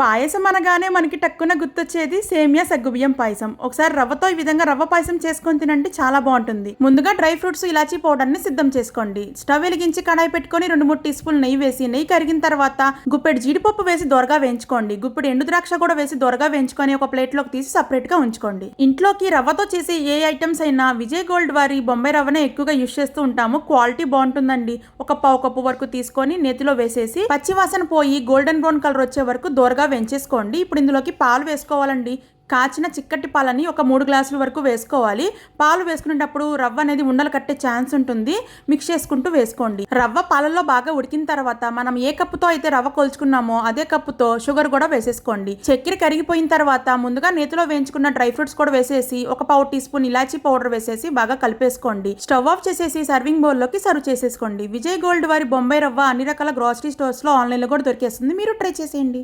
పాయసం అనగానే మనకి టక్కున గుర్తొచ్చేది సేమియా సగ్గుబియ్యం పాయసం. ఒకసారి రవ్వతో ఈ విధంగా రవ్వ పాయసం చేసుకొని తినండి, చాలా బాగుంటుంది. ముందుగా డ్రై ఫ్రూట్స్, ఇలాచీ పౌడర్ ని సిద్ధం చేసుకోండి. స్టవ్ వెలిగించి కడాయి పెట్టుకొని 2-3 టీ స్పూన్ నెయ్యి వేసి, నెయ్యి కరిగిన తర్వాత గుప్పెడు జీడిపప్పు వేసి దోరగా వేయించుకోండి. గుప్పెడు ఎండు ద్రాక్ష కూడా వేసి దోరగా వేయించుకొని ఒక ప్లేట్ లోకి తీసి సపరేట్ గా ఉంచుకోండి. ఇంట్లోకి రవ్వతో చేసే ఏ ఐటమ్స్ అయినా విజయ్ గోల్డ్ వారి బొంబాయి రవ్వనే ఎక్కువగా యూజ్ చేస్తూ ఉంటాము. క్వాలిటీ బాగుంటుందండి. ఒక పావు కప్పు వరకు తీసుకొని నేతిలో వేసేసి పచ్చివాసన పోయి గోల్డెన్ బ్రౌన్ కలర్ వచ్చే వరకు దోరగా వేయించేసుకోండి. ఇప్పుడు ఇందులోకి పాలు వేసుకోవాలండి. కాచిన చిక్కటి పాలని ఒక 3 గ్లాసుల వరకు వేసుకోవాలి. పాలు వేసుకునేటప్పుడు రవ్వ అనేది ఉండలు కట్టే ఛాన్స్ ఉంటుంది. మిక్స్ చేసుకుంటూ వేసుకోండి. రవ్వ పాలల్లో బాగా ఉడికిన తర్వాత మనం ఏ కప్పుతో అయితే రవ్వ కొలుచుకున్నామో అదే కప్పుతో షుగర్ కూడా వేసేసుకోండి. చక్కెర కరిగిపోయిన తర్వాత ముందుగా నేతిలో వేయించుకున్న డ్రై ఫ్రూట్స్ కూడా వేసేసి ఒక పావు టీ స్పూన్ ఇలాచీ పౌడర్ వేసేసి బాగా కలిపేసుకోండి. స్టవ్ ఆఫ్ చేసేసి సర్వింగ్ బౌల్ లోకి సర్వ్ చేసేసుకోండి. విజయ్ గోల్డ్ వారి బొంబాయి రవ్వ అన్ని రకాల గ్రోసరీ స్టోర్స్ లో, ఆన్లైన్ లో కూడా దొరికేస్తుంది. మీరు ట్రై చేసేయండి.